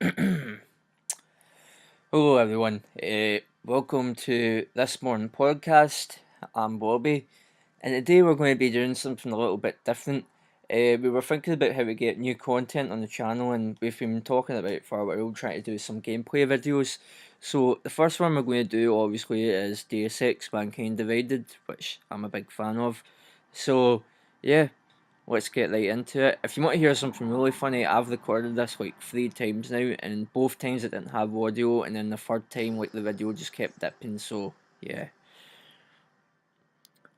Hello, everyone. Welcome to this morning podcast. I'm Bobby, and today we're going to be doing something a little bit different. We were thinking about how to get new content on the channel, and we've been talking about it for a while, trying to do some gameplay videos. So the first one we're going to do, obviously, is Deus Ex: Mankind Divided, which I'm a big fan of. So yeah, let's get right into it. If you want to hear something really funny, I've recorded this like 3 times now, and both times it didn't have audio, and then the third time, like the video just kept dipping. So yeah.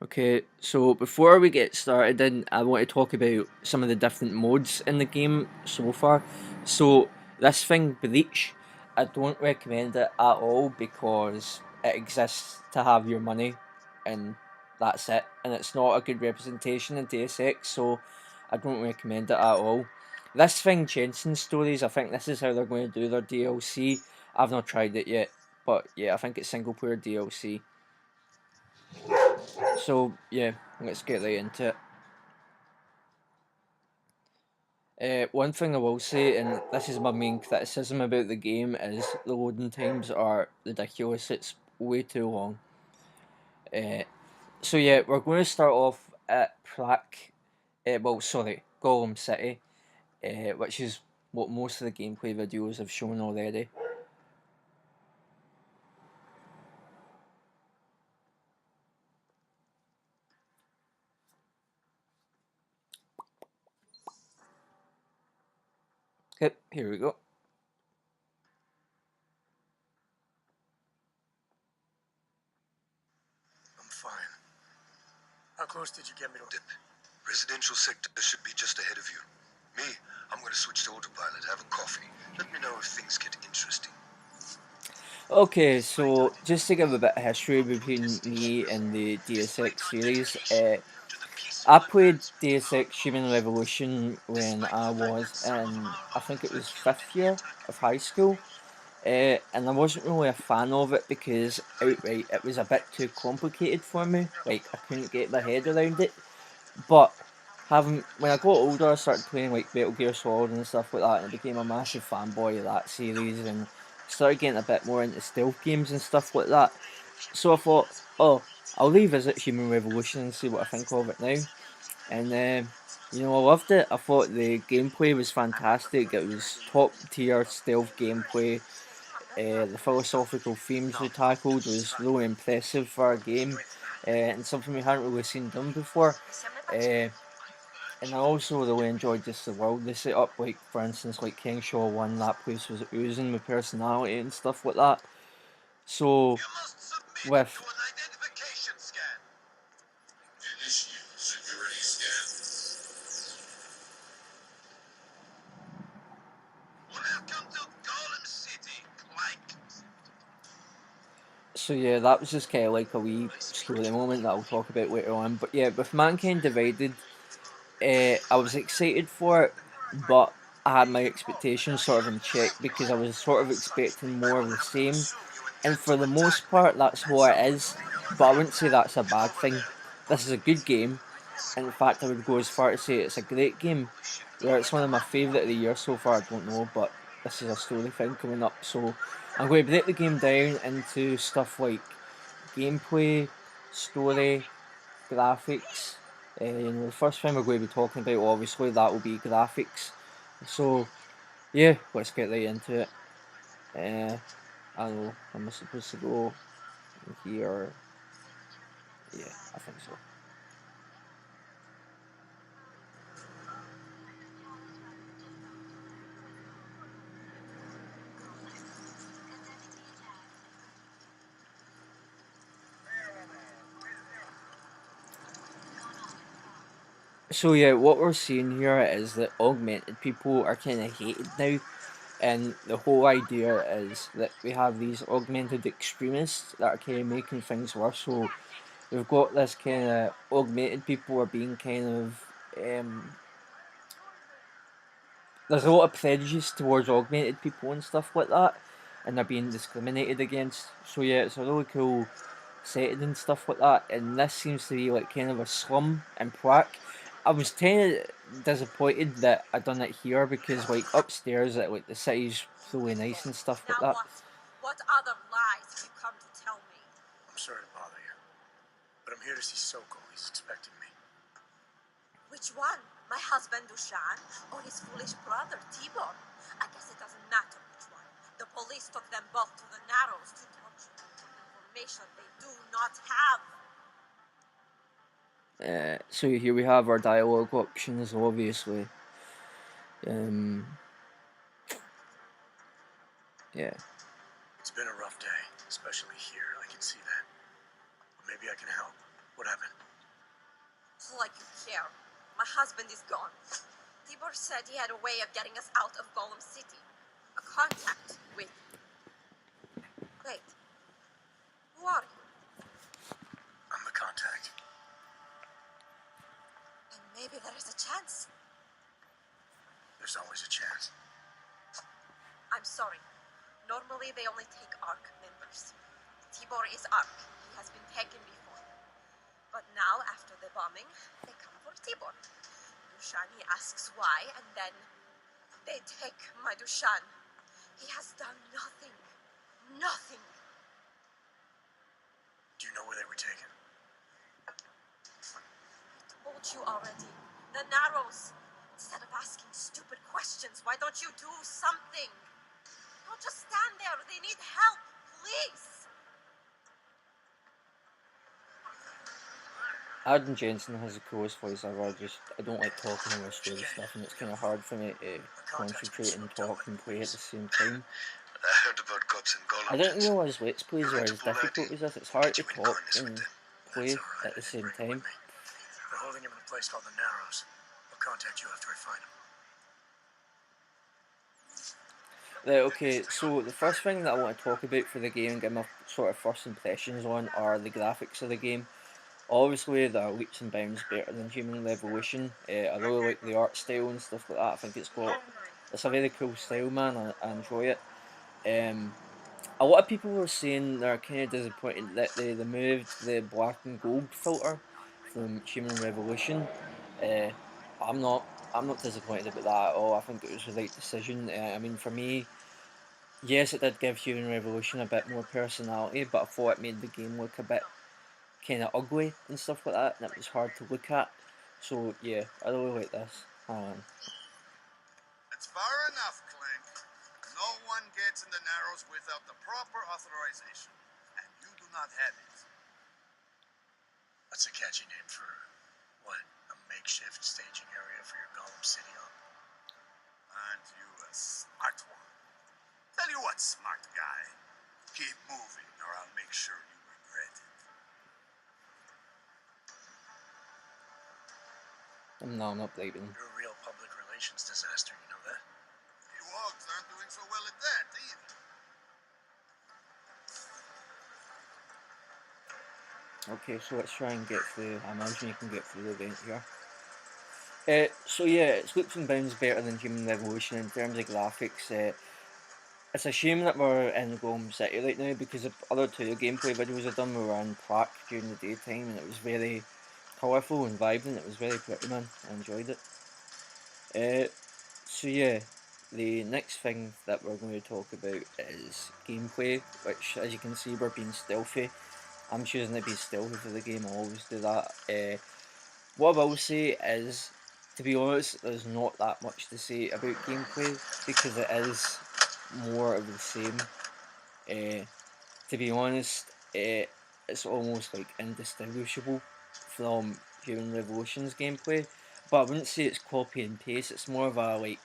Okay, so before we get started, then I want to talk about some of the different modes in the game so far. So this thing, Breach, I don't recommend it at all because it exists to have your money, and that's it. And it's not a good representation in Deus Ex, so I don't recommend it at all. This thing, Jensen Stories, I think this is how they're going to do their DLC. I've not tried it yet, but yeah, I think it's single player DLC. So yeah, let's get right into it. One thing I will say, and this is my main criticism about the game, is the loading times are ridiculous. It's way too long. Uh, so yeah, we're going to start off at Prague. Gollum City, which is what most of the gameplay videos have shown already. Okay, here we go. I'm fine. How close did you get me to dip? Residential sector should be just ahead of you. Me, I'm gonna switch to autopilot, have a coffee. Let me know if things get interesting. Okay, so just to give a bit of history between me and the Deus Ex series, I played Deus Ex Human Revolution when I was in, I think it was 5th year of high school, and I wasn't really a fan of it because outright it was a bit too complicated for me. Like, I couldn't get my head around it. But when I got older, I started playing like Metal Gear Solid and stuff like that, and I became a massive fanboy of that series, and started getting a bit more into stealth games and stuff like that. So I thought, oh, I'll revisit Human Revolution and see what I think of it now. And I loved it. I thought the gameplay was fantastic. It was top tier stealth gameplay. The philosophical themes we tackled was really impressive for a game, and something we hadn't really seen done before. Uh, and I also really enjoyed just the world they set up. Like, for instance, like King Shaw 1, that place was oozing with personality and stuff like that. So with So yeah, that was just kind of like a wee story moment that I'll talk about later on. But yeah, with Mankind Divided, I was excited for it, but I had my expectations sort of in check because I was sort of expecting more of the same. And for the most part, that's what it is. But I wouldn't say that's a bad thing. This is a good game, and in fact, I would go as far to say it's a great game. Where it's one of my favourite of the year so far, I don't know, but this is a story thing coming up. So I'm going to break the game down into stuff like gameplay, story, graphics. The first thing we're going to be talking about, obviously, that will be graphics. So yeah, let's get right into it. I don't know, am I supposed to go here? Yeah, I think so. So yeah, what we're seeing here is that augmented people are kind of hated now, and the whole idea is that we have these augmented extremists that are kind of making things worse. So we've got this kind of augmented people are being kind of there's a lot of prejudice towards augmented people and stuff like that, and they're being discriminated against. So yeah, it's a really cool setting and stuff like that. And this seems to be like kind of a slum in Prague, I was kind of disappointed that I done it here because like upstairs at like the city's really nice and stuff like Now that. what? What other lies have you come to tell me? I'm sorry to bother you, but I'm here to see Soko. He's expecting me. Which one? My husband Dushan or his foolish brother Tibor? I guess it doesn't matter which one. The police took them both to the Narrows to torture them for information they do not have. So here we have our dialogue options, obviously. Yeah. It's been a rough day, especially here. I can see that. But maybe I can help. What happened? Like you care. My husband is gone. Tibor said he had a way of getting us out of Golem City. A contact with... Wait. Who are you? I'm the contact. And maybe there is a chance. There's always a chance. I'm sorry. Normally they only take ARC members. Tibor is ARC. He has been taken before. But now, after the bombing, they come for Tibor. Dushani asks why, and then they take my Dushan. He has done nothing. Nothing. Do you know where they were taken? I told you already. The Narrows. Instead of asking stupid questions, why don't you do something? Don't just stand there. They need help. Please. Adam Jensen has the coolest voice ever. I don't like talking over story stuff, and it's kind of hard for me to concentrate and talk and play at the same time. I heard about cops and I golems. didn't realise Let's Plays You're were right to as pull that difficult in. as this. It's hard Get to you in talk harness with and them. play That's all right. at the I didn't same bring him with time. me. They're holding him in a place called the Narrows. I'll contact you after I find him. Right, okay, so the first thing that I want to talk about for the game and get my sort of first impressions on are the graphics of the game. Obviously, they're leaps and bounds better than Human Revolution. I really like the art style and stuff like that. I think it's a very cool style, man. I enjoy it. A lot of people were saying they're kind of disappointed that they removed the black and gold filter from Human Revolution. Uh, I'm not. I'm not disappointed about that at all. I think it was the right decision. I mean, for me, yes, it did give Human Revolution a bit more personality, but I thought it made the game look a bit kind of ugly and stuff like that, and it was hard to look at. So yeah, I really like this. It's far enough, Clink. No one gets in the Narrows without the proper authorization, and you do not have it. That's a catchy name for, what, a makeshift staging area for your Golem City on? Aren't you a smart one? Tell you what, smart guy. Keep moving, or I'll make sure you regret it. No, I'm not blaming. You're a real public relations disaster, you know that? You Wogs aren't doing so well at that, either. Okay, so let's try and get through. I imagine you can get through the event here. So yeah, it's leaps and bounds better than Human Revolution in terms of graphics. It's a shame that we're in Golem City right now because the other two gameplay videos I've done were in Prague during the daytime and it was very colourful and vibrant. It was very pretty, man. I enjoyed it. So yeah, the next thing that we're going to talk about is gameplay, which as you can see we're being stealthy. I'm choosing to be stealthy for the game, I always do that. What I will say is, to be honest, there's not that much to say about gameplay because it is more of the same. To be honest, it's almost like indistinguishable from Human Revolution's gameplay. But I wouldn't say it's copy and paste. It's more of a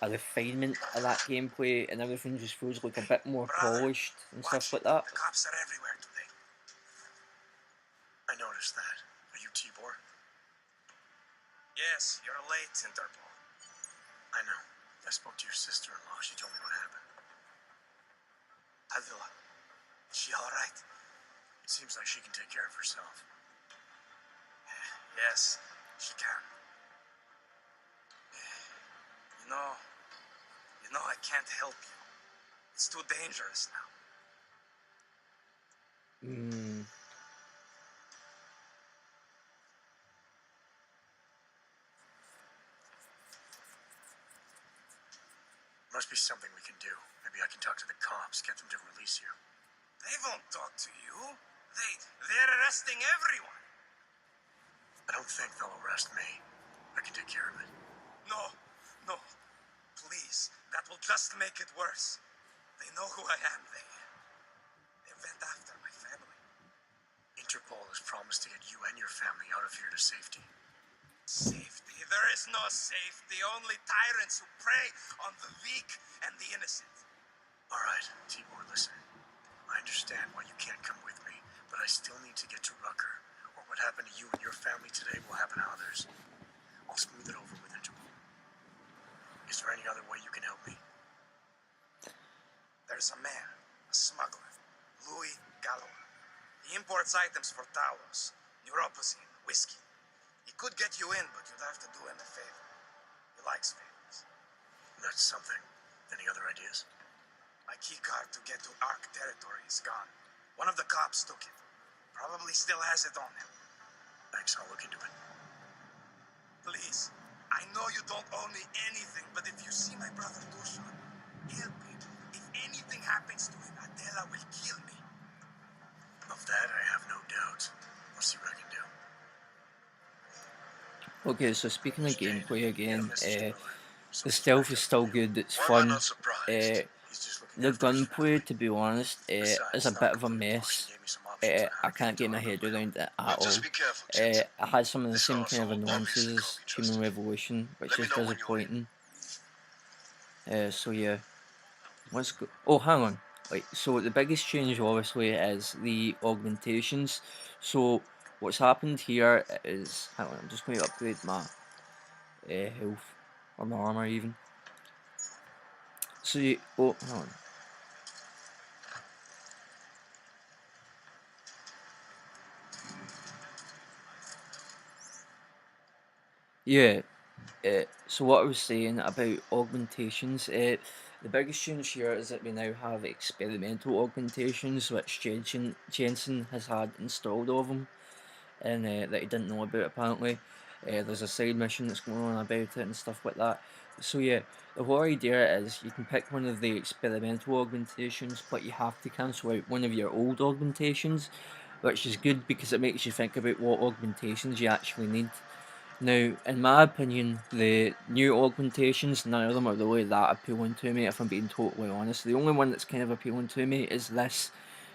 refinement of that gameplay, and everything just feels like a bit more Brother, polished and stuff watch. like that. The cops are everywhere today. I noticed that. Are you Tibor? Yes, you're late, Interpol. I know. I spoke to your sister-in-law. She told me what happened. Avila, is she alright? It seems like she can take care of herself. Yes, she can. You know, I can't help you. It's too dangerous now. Hmm. Must be something we can do. Maybe I can talk to the cops, get them to release you. They won't talk to you. They're arresting everyone. I don't think they'll arrest me. I can take care of it. No. Please. That will just make it worse. They know who I am. They went after my family. Interpol has promised to get you and your family out of here to safety. Safety? There is no safety. Only tyrants who prey on the weak and the innocent. All right, Tibor, listen. I understand why you can't come with me, but I still need to get to Rucker, or what happened to you and your family today will happen to others. I'll smooth it over with Interpol. Is there any other way you can help me? There's a man, a smuggler, Louis Galloway. He imports items for Talos, neuropozyne, whiskey. He could get you in, but you'd have to do him a favor. He likes favors. That's something. Any other ideas? My keycard to get to Ark territory is gone. One of the cops took it. Probably still has it on him. Thanks, I'll look into it. Please, I know you don't owe me anything, but if you see my brother Dusan, help him. If anything happens to him, Adela will kill me. Of that, I have no doubt. I'll see what I can do. Okay, so speaking of gameplay again, So the he's stealth back is up still again. good, it's Why am I fun. not surprised? He's just looking The after his gunplay, family. to be honest, is Besides, a not bit of a completely booked. mess. He gave me some options on how I to can't get my into head Arkham. around it at Well, all. just be careful, Jensen. It has some of the This same kind of asshole obviously annoyances can't be as Human trusted. Revolution, which Let me is know when you're in. disappointing. So yeah, let's go. Oh, hang on. Right, so the biggest change obviously is the augmentations. So what's happened here is, hang on, I'm just going to upgrade my health or my armor even. So oh, hang on. Yeah. So what I was saying about augmentations, the biggest change here is that we now have experimental augmentations, which Jensen has had installed of him, and that he didn't know about apparently. There's a side mission that's going on about it and stuff like that. So yeah, the whole idea is you can pick one of the experimental augmentations, but you have to cancel out one of your old augmentations, which is good because it makes you think about what augmentations you actually need. Now, in my opinion, the new augmentations, none of them are really that appealing to me, if I'm being totally honest. The only one that's kind of appealing to me is this,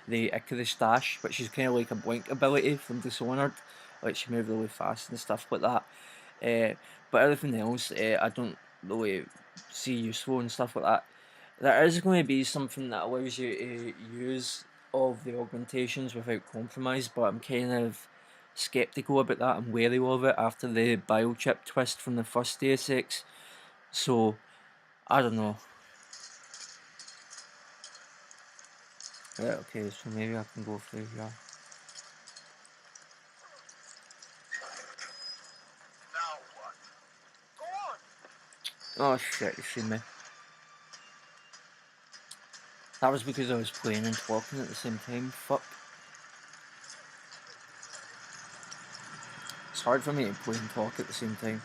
the Icarus Dash, which is kind of like a blink ability from Dishonored, which you move really fast and stuff like that. But everything else, I don't really see useful and stuff like that. There is going to be something that allows you to use of the augmentations without compromise, but I'm kind of skeptical about that. I'm wary of it after the biochip twist from the first Deus Ex. So, I don't know. Right, okay, so maybe I can go through here. Now what? Go on. Oh shit, you see me. That was because I was playing and talking at the same time. Fuck. It's hard for me to play and talk at the same time.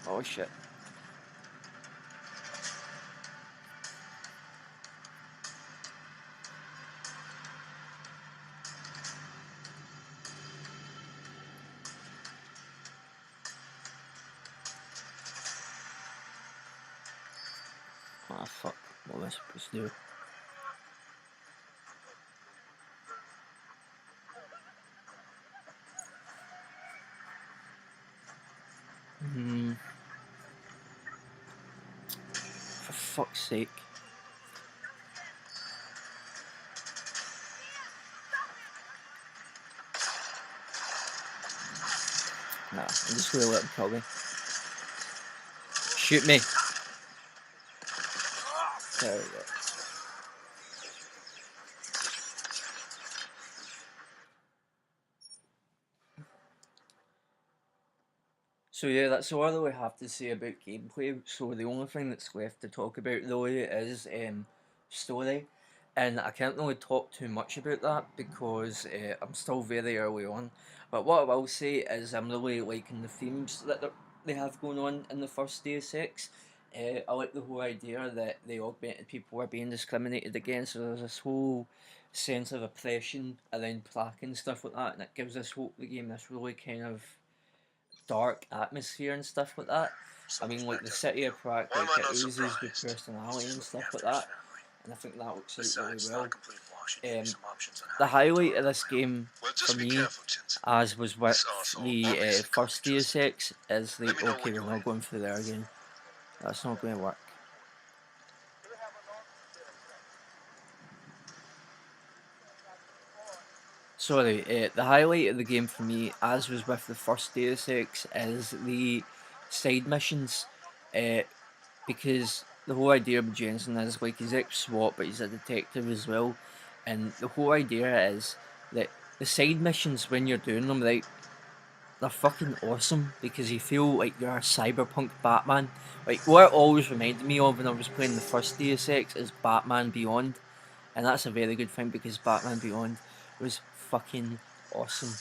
Oh shit. Ah, fuck. What was I supposed to do? Hmm. For fuck's sake. Nah, I'm just gonna let him kill me. Shoot me. There we go. So yeah, that's all I really have to say about gameplay. So the only thing that's left to talk about really is story, and I can't really talk too much about that because I'm still very early on. But what I will say is I'm really liking the themes that they have going on in the first Deus Ex. I like the whole idea that the augmented people were being discriminated against. So there's this whole sense of oppression around plaque and stuff like that, and it gives the game this really kind of dark atmosphere and stuff like that. So I much mean, like the backed up city from you. of Prague, Why am like I it not oozes with surprised? He's personality and just looking stuff like after his that, family. and I think that looks out really Besides, it's not a well. complete wash. He gave me Um, some options on how the to get highlight of Taro this around. game Well, for just be me, careful, Jensen. as was with This asshole the obviously can't be first Deus trusted. Ex, is Let like, me know okay, when we're you're not ready. going through there again. That's not going to work. Sorry, the highlight of the game for me, as was with the first Deus Ex, is the side missions. Uh, because the whole idea of Jensen is like he's ex SWAT, but he's a detective as well. And the whole idea is that the side missions, when you're doing them, right, they're fucking awesome because you feel like you're a cyberpunk Batman. Like, what it always reminded me of when I was playing the first Deus Ex is Batman Beyond. And that's a very good thing because Batman Beyond was fucking awesome.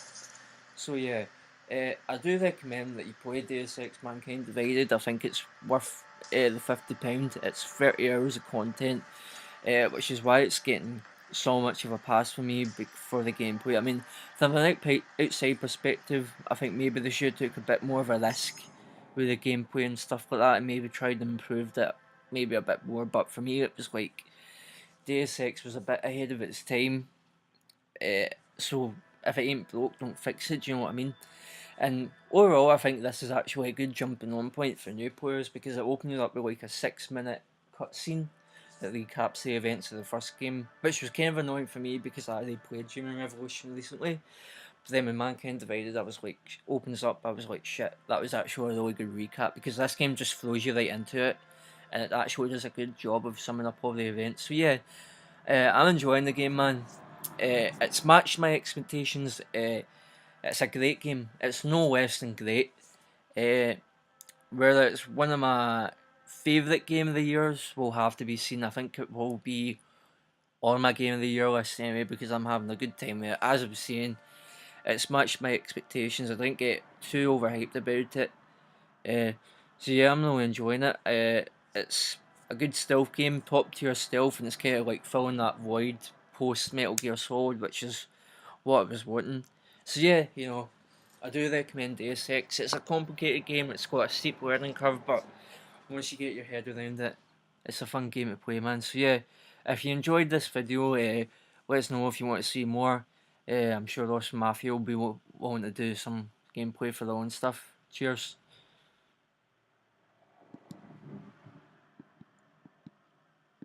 So yeah, I do recommend that you play Deus Ex Mankind Divided. I think it's worth the £50. It's 30 hours of content, which is why it's getting so much of a pass for me for the gameplay. I mean, from an outside perspective, I think maybe they should have took a bit more of a risk with the gameplay and stuff like that, and maybe tried and improved it maybe a bit more. But for me, it was like Deus Ex was a bit ahead of its time. So if it ain't broke, don't fix it. Do you know what I mean? And overall, I think this is actually a good jumping on point for new players because it opens you up with like a 6 minute cutscene that recaps the events of the first game, which was kind of annoying for me because I already played Human Revolution recently. But then when Mankind Divided, I was like, opens up, I was like, shit, that was actually a really good recap because this game just throws you right into it and it actually does a good job of summing up all the events. So yeah, I'm enjoying the game, man. It's matched my expectations. It's a great game. It's no less than great. Uh, Whether it's one of my favourite game of the years will have to be seen. I think it will be on my game of the year list anyway because I'm having a good time with it. As I was saying, it's matched my expectations. I didn't get too overhyped about it. Uh, so yeah, I'm really enjoying it. It's a good stealth game, top tier stealth, and it's kind of like filling that void post Metal Gear Solid, which is what I was wanting. So yeah, I do recommend Deus Ex. It's a complicated game. It's got a steep learning curve, but once you get your head around it, it's a fun game to play, man. So yeah, if you enjoyed this video, let us know if you want to see more. I'm sure Ross and Mafia will be willing to do some gameplay for their own stuff. Cheers.